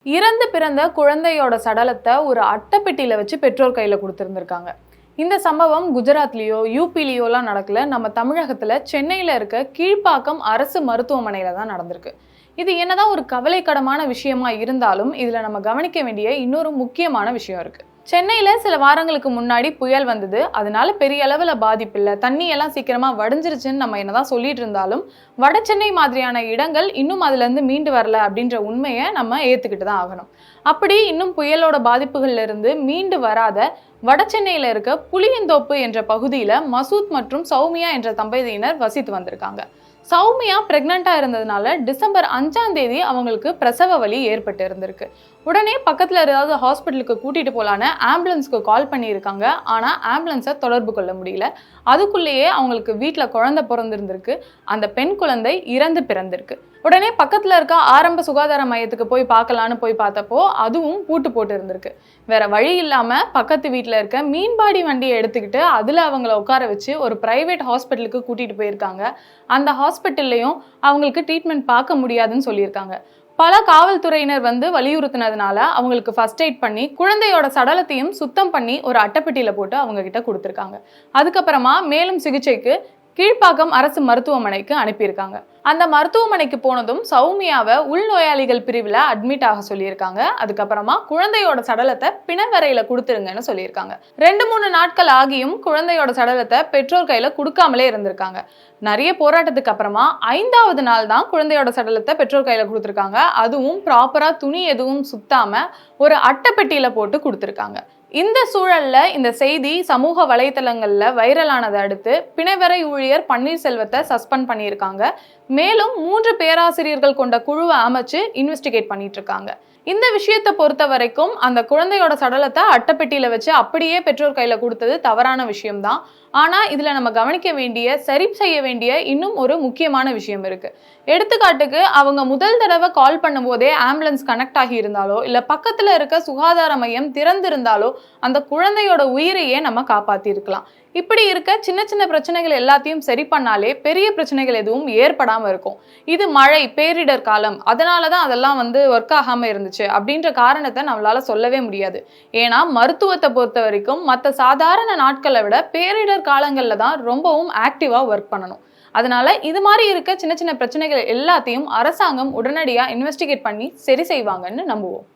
இறந்து பிறந்த குழந்தையோட சடலத்தை ஒரு அட்டைப்பெட்டியில வச்சு பெற்றோர் கையில கொடுத்திருந்திருக்காங்க. இந்த சம்பவம் குஜராத்லயோ யூபிலயோலாம் நடக்கல. நம்ம தமிழகத்துல சென்னையில இருக்க கீழ்ப்பாக்கம் அரசு மருத்துவமனையில தான் நடந்திருக்கு. இது என்னதான் ஒரு கவலைக்கிடமான விஷயமா இருந்தாலும் இதுல நம்ம கவனிக்க வேண்டிய இன்னொரு முக்கியமான விஷயம் இருக்கு. சென்னையில சில வாரங்களுக்கு முன்னாடி புயல் வந்தது. அதனால பெரிய அளவுல பாதிப்பு இல்லை, தண்ணி எல்லாம் சீக்கிரமா வடிஞ்சிருச்சுன்னு நம்ம என்னதான் சொல்லிட்டு இருந்தாலும் வட சென்னை மாதிரியான இடங்கள் இன்னும் அதுல இருந்து மீண்டு வரல அப்படின்ற உண்மையை நம்ம ஏத்துக்கிட்டு தான் ஆகணும். அப்படி இன்னும் புயலோட பாதிப்புகள்ல இருந்து மீண்டு வராத வட சென்னையில இருக்க புளியந்தோப்பு என்ற பகுதியில மசூத் மற்றும் சௌமியா என்ற தம்பதியினர் வசித்து வந்திருக்காங்க. சௌமியா பிரெக்னண்டா இருந்ததுனால டிசம்பர் 5ஆம் தேதி அவங்களுக்கு பிரசவ வலி ஏற்பட்டு இருந்திருக்கு. உடனே பக்கத்துல ஏதாவது ஹாஸ்பிட்டலுக்கு கூட்டிட்டு போலான்னு ஆம்புலன்ஸ்க்கு கால் பண்ணியிருக்காங்க. ஆனா ஆம்புலன்ஸை தொடர்பு கொள்ள முடியல. அதுக்குள்ளேயே அவங்களுக்கு வீட்டுல குழந்தை பிறந்திருந்திருக்கு. அந்த பெண் குழந்தை இறந்து பிறந்திருக்கு. உடனே பக்கத்துல இருக்க ஆரம்ப சுகாதார மையத்துக்கு போய் பார்க்கலான்னு போய் பார்த்தப்போ அதுவும் பூட்டு போட்டு இருந்திருக்கு. வேற வழி இல்லாம பக்கத்து வீட்டுல இருக்க மீன்பாடி வண்டியை எடுத்துக்கிட்டு அதுல அவங்கள உட்கார வச்சு ஒரு பிரைவேட் ஹாஸ்பிட்டலுக்கு கூட்டிட்டு போயிருக்காங்க. அந்த ஹாஸ்பிட்டல்லையும் அவங்களுக்கு ட்ரீட்மெண்ட் பார்க்க முடியாதுன்னு சொல்லியிருக்காங்க. பல காவல்துறையினர் வலியுறுத்தினதுனால அவங்களுக்கு ஃபர்ஸ்ட் எய்ட் பண்ணி குழந்தையோட சடலத்தையும் சுத்தம் பண்ணி ஒரு அட்டைப்பெட்டியில போட்டு அவங்க கிட்ட கொடுத்துருக்காங்க. அதுக்கப்புறமா மேலும் சிகிச்சைக்கு கீழ்ப்பாக்கம் அரசு மருத்துவமனைக்கு அனுப்பியிருக்காங்க. அந்த மருத்துவமனைக்கு போனதும் சௌமியாவை உள்நோயாளிகள் பிரிவில் அட்மிட் ஆக சொல்லியிருக்காங்க. அதுக்கப்புறமா குழந்தையோட சடலத்தை பிணவரையில கொடுத்துருங்கன்னு சொல்லியிருக்காங்க. 2-3 நாட்கள் ஆகியும் குழந்தையோட சடலத்தை பெற்றோர் கையில கொடுக்காமலே இருந்திருக்காங்க. நிறைய போராட்டத்துக்கு அப்புறமா 5ஆவது நாள் தான் குழந்தையோட சடலத்தை பெற்றோர் கையில கொடுத்துருக்காங்க. அதுவும் ப்ராப்பரா துணி எதுவும் சுத்தாம ஒரு அட்டைப்பெட்டியில போட்டு கொடுத்துருக்காங்க. இந்த சூழல்ல இந்த செய்தி சமூக வலைதளங்கள்ல வைரலானதை அடுத்து பிணைவரை ஊழியர் பன்னீர்செல்வத்தை சஸ்பெண்ட் பண்ணியிருக்காங்க. மேலும் 3 பேராசிரியர்கள் கொண்ட குழுவை அமைச்சு இன்வெஸ்டிகேட் பண்ணிட்டு இருக்காங்க. இந்த விஷயத்தை பொறுத்த வரைக்கும் அந்த குழந்தையோட சடலத்தை அட்டைப்பெட்டியில வச்சு அப்படியே பெற்றோர் கையில கொடுத்தது தவறான விஷயம்தான். ஆனா இதுல நம்ம கவனிக்க வேண்டிய, சரி செய்ய வேண்டிய இன்னும் ஒரு முக்கியமான விஷயம் இருக்கு. எடுத்துக்காட்டுக்கு அவங்க முதல் தடவை கால் பண்ணும் போதே ஆம்புலன்ஸ் கனெக்ட் ஆகி இருந்தாலோ இல்ல பக்கத்துல இருக்க சுகாதார மையம் திறந்திருந்தாலோ அந்த குழந்தையோட உயிரையே நம்ம காப்பாத்தி இருக்கலாம். இப்படி இருக்க சின்ன சின்ன பிரச்சனைகள் எல்லாத்தையும் சரி பண்ணாலே பெரிய பிரச்சனைகள் எதுவும் ஏற்படாம இருக்கும். இது மழை, பேரிடர் காலம், அதனாலதான் அதெல்லாம் ஒர்க் ஆகாம இருந்துச்சு அப்படின்ற காரணத்தை நம்மளால சொல்லவே முடியாது. ஏன்னா மருத்துவத்தை பொறுத்த வரைக்கும் மற்ற சாதாரண நாட்களை விட பேரிடர் காலங்கள்ல தான் ரொம்பவும் ஆக்டிவா ஒர்க் பண்ணணும். அதனால இது மாதிரி இருக்க சின்ன சின்ன பிரச்சனைகள் எல்லாத்தையும் அரசாங்கம் உடனடியா இன்வெஸ்டிகேட் பண்ணி சரி செய்வாங்கன்னு நம்புவோம்.